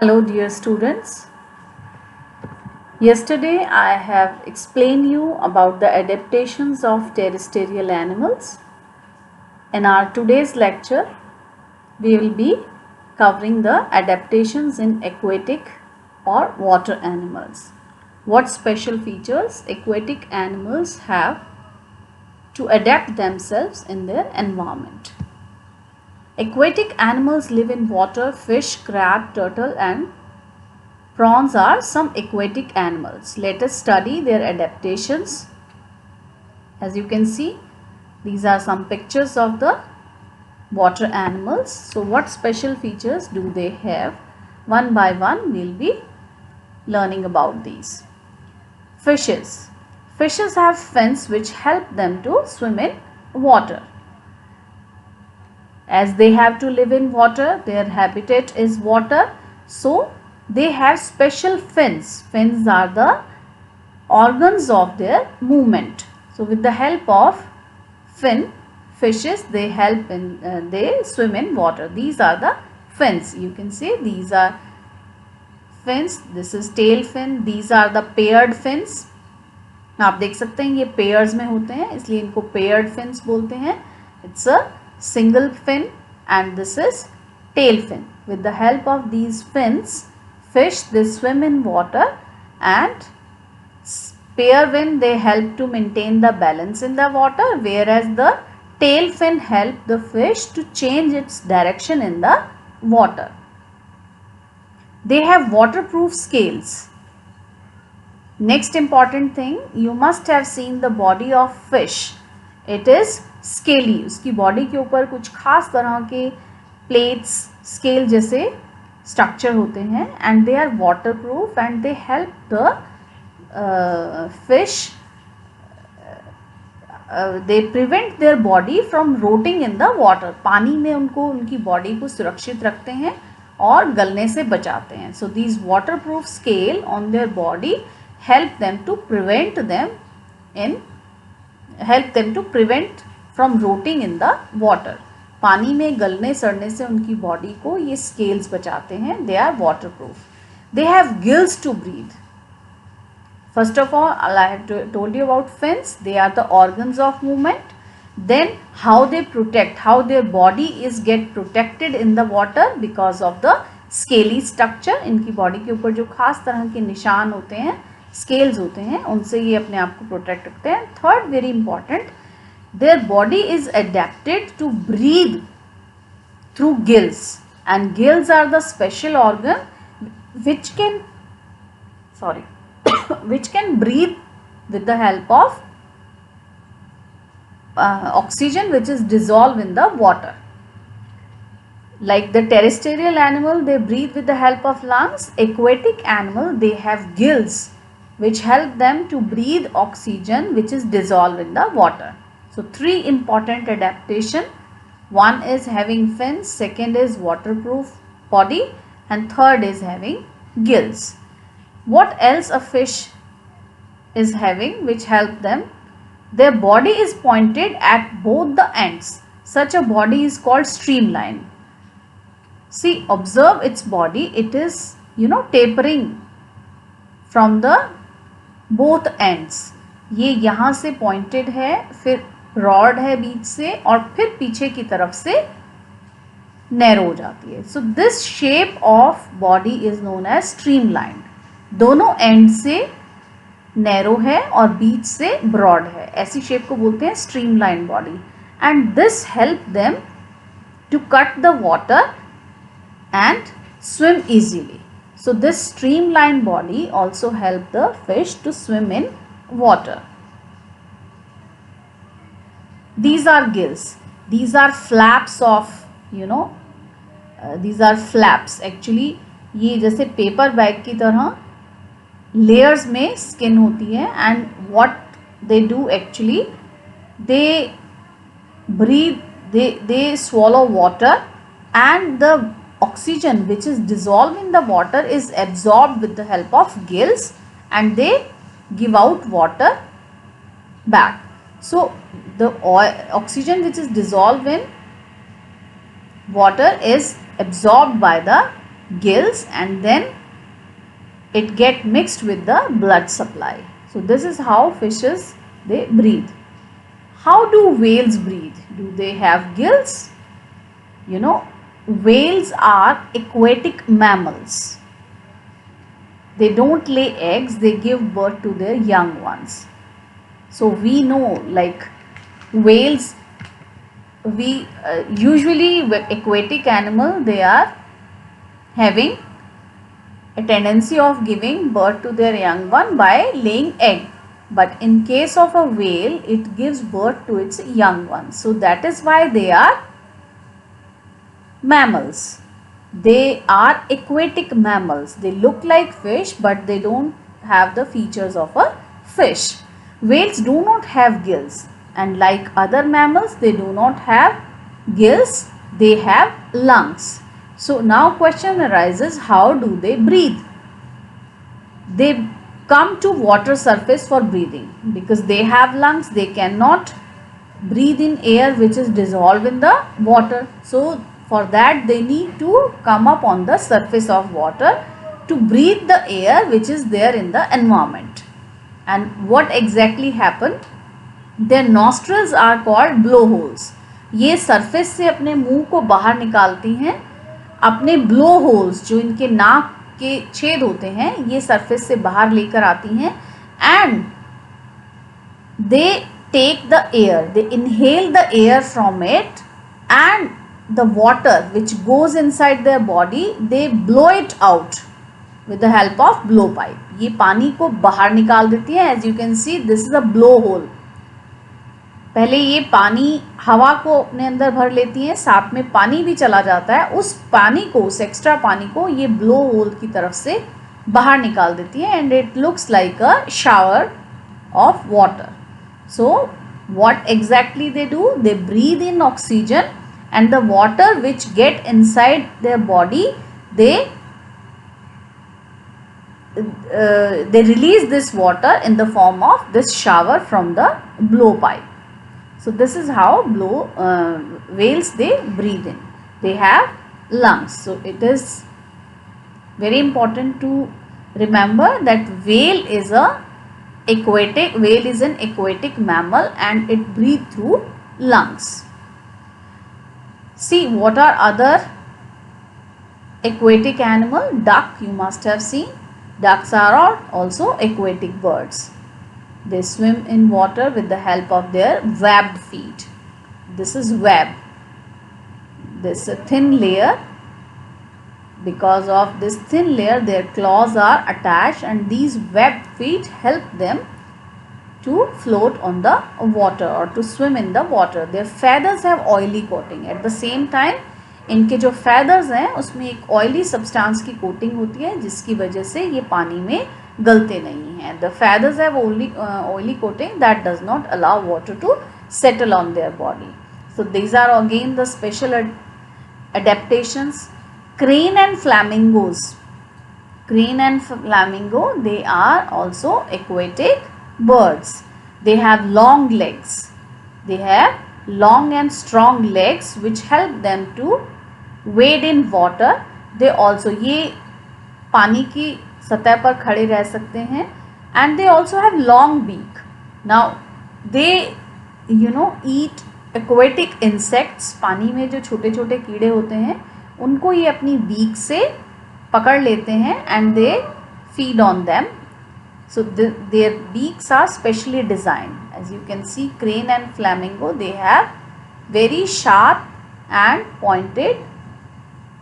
Hello dear students. Yesterday I have explained you about the adaptations of terrestrial animals. In our today's lecture we will be covering the adaptations in aquatic or water animals. What special features aquatic animals have to adapt themselves in their environment. Aquatic animals live in water. Fish, crab, turtle and prawns are some aquatic animals. Let us study their adaptations. As you can see, these are some pictures of the water animals. So what special features do they have? One by one we will be learning about these. Fishes. Fishes have fins which help them to swim in water. As they have to live in water, their habitat is water. So they have special fins. Fins are the organs of their movement. So with the help of fishes, they swim in water. These are the fins. You can see these are fins. This is tail fin. These are the paired fins. आप देख सकते हैं ये pairs में होते हैं, इसलिए इनको पेयर्ड फिन्स बोलते हैं. It's a single fin and this is tail fin. With the help of these fins, fish they swim in water, and pair fin they help to maintain the balance in the water, whereas the tail fin help the fish to change its direction in the water. They have waterproof scales. Next important thing, you must have seen the body of fish. It is scaly. उसकी body के ऊपर कुछ खास तरह के plates, scale जैसे structure होते हैं, and they are water proof and they help the fish, they prevent their body from rotting in the water. पानी में उनको उनकी बॉडी को सुरक्षित रखते हैं और गलने से बचाते हैं. So these waterproof scale on their body help them to prevent from rotting in the water. पानी में गलने सड़ने से उनकी बॉडी को ये स्केल्स बचाते हैं. They are water proof. They have gills to breathe. First of all I have told you about fins. They are the organs of movement. Then how they protect, how their body is get protected in the water because of the scaly structure. इनकी body के ऊपर जो खास तरह के निशान होते हैं, स्केल्स होते हैं, उनसे ये अपने आप को प्रोटेक्ट रखते हैं. Third very important, their body is adapted to breathe through gills, and gills are the special organ which can which can breathe with the help of oxygen which is dissolved in the water. Like the terrestrial animal, they breathe with the help of lungs. Aquatic animal, they have gills which help them to breathe oxygen which is dissolved in the water. So three important adaptation. One is having fins, second is waterproof body, and third is having gills. What else a fish is having which help them? Their body is pointed at both the ends. Such a body is called streamline. See, observe its body. It is, tapering from the both ends. ये यहाँ से pointed है, फिर rod है बीच से, और फिर पीछे की तरफ से नैरो हो जाती है. So this shape of body is known as streamline. दोनों एंड से नैरो है और बीच से ब्रॉड है. ऐसी शेप को बोलते हैं streamline body. And this help them to cut the water and swim easily. So this streamline body also help the fish to swim in water. These are gills. These are flaps of, these are flaps. Actually, ये जैसे paper bag की तरह layers में skin होती है, and what they do actually, they breathe, they swallow water, and the oxygen which is dissolved in the water is absorbed with the help of gills, and they give out water back. So the oxygen which is dissolved in water is absorbed by the gills, and then it get mixed with the blood supply. So this is how fishes they breathe. How do whales breathe? Do they have gills? Whales are aquatic mammals. They don't lay eggs, they give birth to their young ones. So we know, like whales, we usually aquatic animal, they are having a tendency of giving birth to their young one by laying egg. But in case of a whale, it gives birth to its young one. So that is why they are mammals. They are aquatic mammals. They look like fish, but they don't have the features of a fish. Whales do not have gills, and like other mammals, they do not have gills. They have lungs. So now question arises, how do they breathe? They come to water surface for breathing. Because they have lungs, they cannot breathe in air which is dissolved in the water. So for that they need to come up on the surface of water to breathe the air which is there in the environment. And what exactly happened? Their nostrils are called blowholes. ये surface से अपने मुंह को बाहर निकालती हैं. अपने blow holes, जो इनके नाक के छेद होते हैं, ये सरफेस से बाहर लेकर आती हैं. And they take the air, they inhale the air from it, and the water which goes inside their body, they blow it out with the help of blowpipe. ये पानी को बाहर निकाल देती है. As you can see, this is a blowhole. पहले ये पानी हवा को अपने अंदर भर लेती है, साथ में पानी भी चला जाता है. उस पानी को, उस एक्स्ट्रा पानी को ये ब्लो होल की तरफ से बाहर निकाल देती है. And it looks like a shower of water. So what exactly they do? They breathe in oxygen, and the water which get inside their body, they release this water in the form of this shower from the blowpipe. So this is how whales they breathe in. They have lungs. So it is very important to remember that whale is an aquatic mammal, and it breathes through lungs. See, what are other aquatic animal? Duck, you must have seen. Ducks are also aquatic birds. They swim in water with the help of their webbed feet. This is web. This is a thin layer. Because of this thin layer, their claws are attached, and these webbed feet help them to float on the water or to swim in the water. Their feathers have oily coating. At the same time, इनके जो feathers हैं उसमें एक oily substance की coating होती है, जिसकी वजह से ये पानी में गलते नहीं हैं. The feathers have oily coating that does not allow water to settle on their body. So these are again the special adaptations. Crane and flamingos. Crane and flamingo, they are also aquatic birds. They have long legs. They have long and strong legs which help them to wade in water. They also, ये पानी की सतह पर खड़े रह सकते हैं. And they also have long beak. Now they eat aquatic insects. पानी में जो छोटे छोटे कीड़े होते हैं उनको ये अपनी beak से पकड़ लेते हैं, and they feed on them. So their beaks are specially designed. As you can see, crane and flamingo, they have very sharp and pointed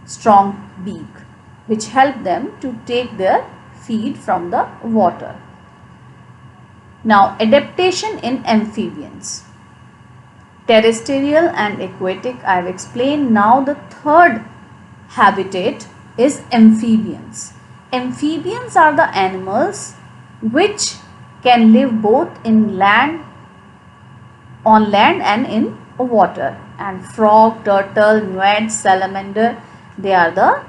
strong beak which help them to take their feed from the water. Now adaptation in amphibians. Terrestrial and aquatic I have explained. Now the third habitat is amphibians. Amphibians are the animals which can live both on land and in water. And frog, turtle, newt, salamander, they are the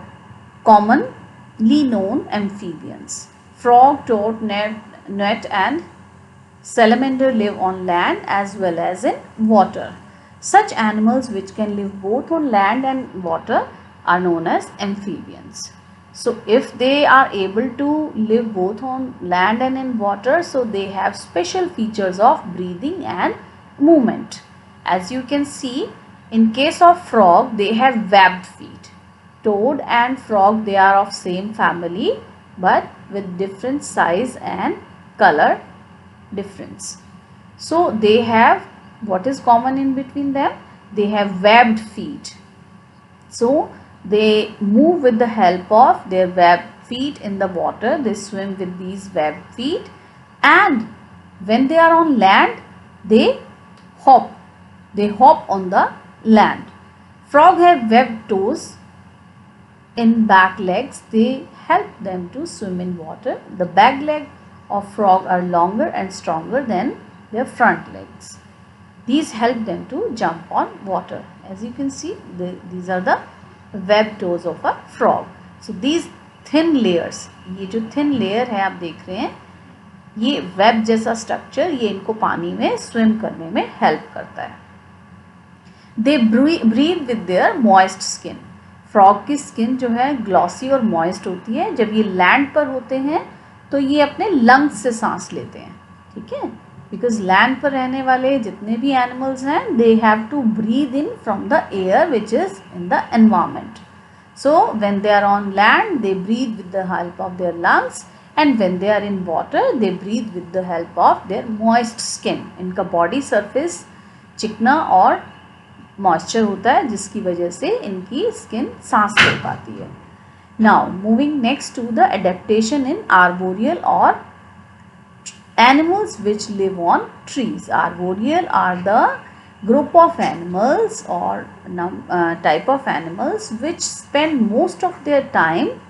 commonly known amphibians. Frog, toad, newt and salamander live on land as well as in water. Such animals which can live both on land and water are known as amphibians. So if they are able to live both on land and in water, so they have special features of breathing and movement. As you can see, in case of frog, they have webbed feet. Toad and frog, they are of same family but with different size and color difference. So they have, what is common in between them? They have webbed feet. So they move with the help of their webbed feet in the water. They swim with these webbed feet, and when they are on land, they hop. They hop on the land. Frog have webbed toes in back legs. They help them to swim in water. The back leg of frog are longer and stronger than their front legs. These help them to jump on water. As you can see, these are the webbed toes of a frog. So these thin layers, ये जो thin layer है आप देख रहे हैं, ये web जैसा structure, ये इनको पानी में swim करने में help करता है. They breathe with their moist skin. Frog की skin जो है glossy और moist होती है. जब ये land पर होते हैं तो ये अपने lungs से सांस लेते हैं. ठीक है? Because land पर रहने वाले जितने भी animals हैं, they have to breathe in from the air which is in the environment. So when they are on land, they breathe with the help of their lungs, and when they are in water, they breathe with the help of their moist skin. इनका body surface चिकना और moisture होता है, जिसकी वजह से इनकी skin सांस ले पाती है. Now moving next to the adaptation in arboreal or animals which live on trees. Arboreal are the group of animals or type of animals which spend most of their time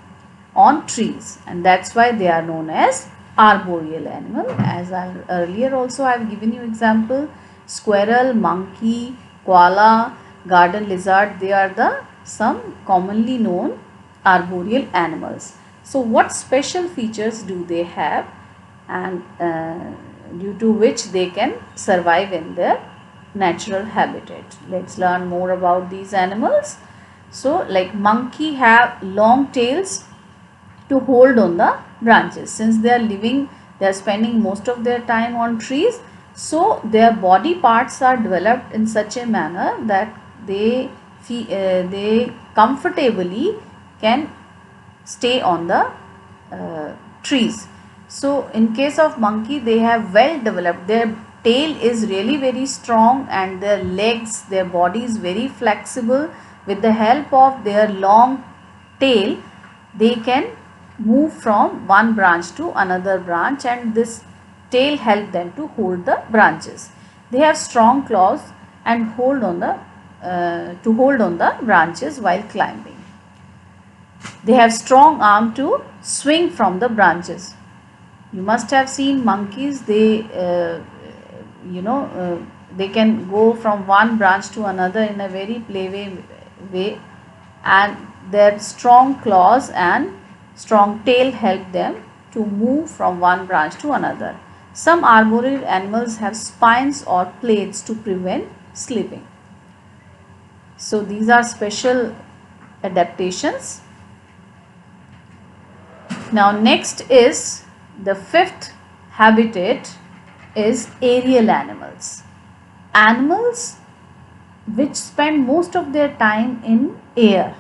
on trees, and that's why they are known as arboreal animal. As earlier also I have given you example, squirrel, monkey, koala, garden lizard, they are the some commonly known arboreal animals. So what special features do they have, and due to which they can survive in their natural habitat? Let's learn more about these animals. So like monkey have long tails to hold on the branches. Since they are living, they are spending most of their time on trees, so their body parts are developed in such a manner that they comfortably can stay on the trees. So in case of monkey, they have well developed, their tail is really very strong, and their legs, their body is very flexible. With the help of their long tail, they can move from one branch to another branch, and this tail help them to hold the branches. They have strong claws and hold on the branches while climbing. They have strong arm to swing from the branches. You must have seen monkeys, they they can go from one branch to another in a very play way, and their strong claws and strong tail help them to move from one branch to another. Some arboreal animals have spines or plates to prevent slipping. So these are special adaptations. Now next is the fifth habitat is aerial animals. Animals which spend most of their time in air,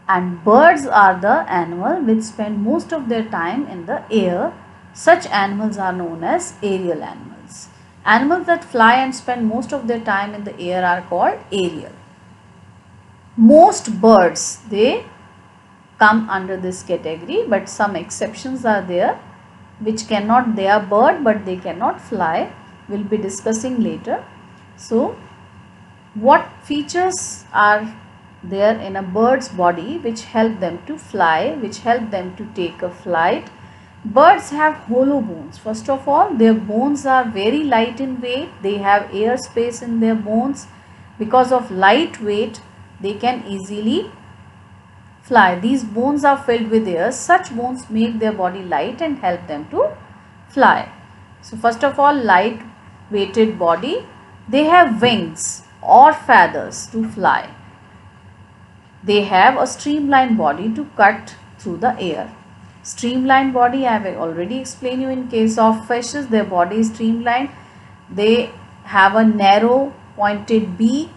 and birds are the animal which spend most of their time in the air. Such animals are known as aerial animals. Animals that fly and spend most of their time in the air are called aerial. Most birds, they come under this category, but some exceptions are there which cannot, they are bird but they cannot fly. We'll be discussing later. So what features are there in a bird's body which help them to fly, which help them to take a flight? Birds have hollow bones. First of all, their bones are very light in weight. They have air space in their bones. Because of light weight, they can easily fly. These bones are filled with air. Such bones make their body light and help them to fly. So first of all, light weighted body. They have wings or feathers to fly. They have a streamlined body to cut through the air. Streamlined body, I have already explained you. In case of fishes, their body is streamlined. They have a narrow pointed beak,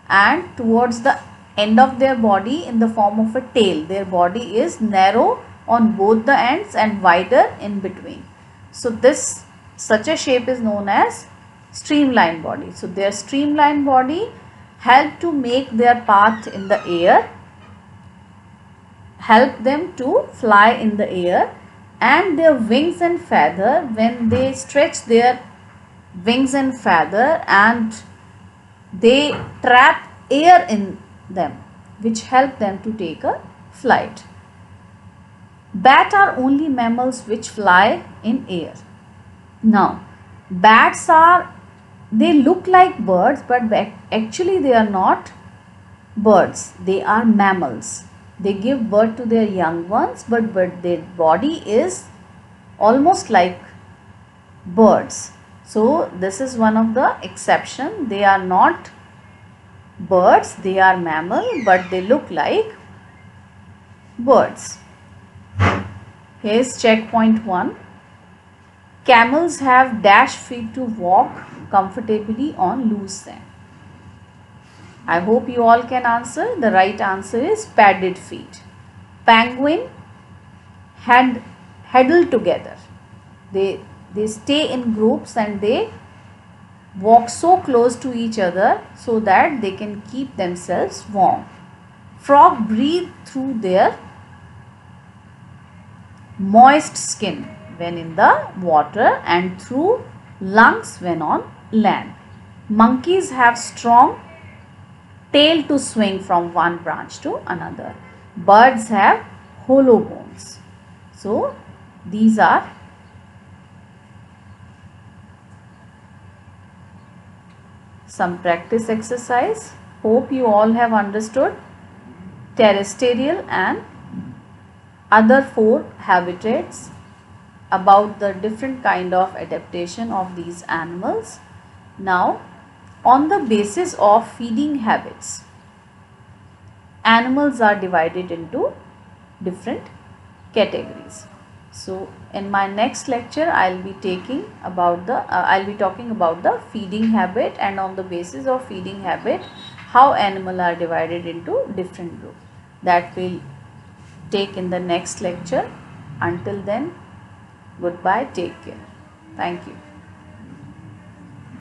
and towards the end of their body in the form of a tail. Their body is narrow on both the ends and wider in between. So such a shape is known as streamlined body. So their streamlined body help to make their path in the air, help them to fly in the air, and their wings and feather, when they stretch their wings and feather and they trap air in them, which help them to take a flight. Bats are only mammals which fly in air. Now, bats they look like birds, but actually they are not birds. They are mammals. They give birth to their young ones, but their body is almost like birds. So this is one of the exception. They are not birds, they are mammal, but they look like birds. Here's checkpoint 1. Camels have dash feet to walk comfortably on loose sand. I hope you all can answer. The right answer is padded feet. Penguin huddle together. They stay in groups and they walk so close to each other so that they can keep themselves warm. Frog breathe through their moist skin when in the water and through lungs when on land. Monkeys have strong tail to swing from one branch to another. Birds have hollow bones. So these are some practice exercise. Hope you all have understood terrestrial and other 4 habitats, about the different kind of adaptation of these animals. Now, on the basis of feeding habits, animals are divided into different categories. So in my next lecture I'll be talking about the feeding habit, and on the basis of feeding habit how animals are divided into different groups. That will take in the next lecture. Until then, goodbye, take care. Thank you.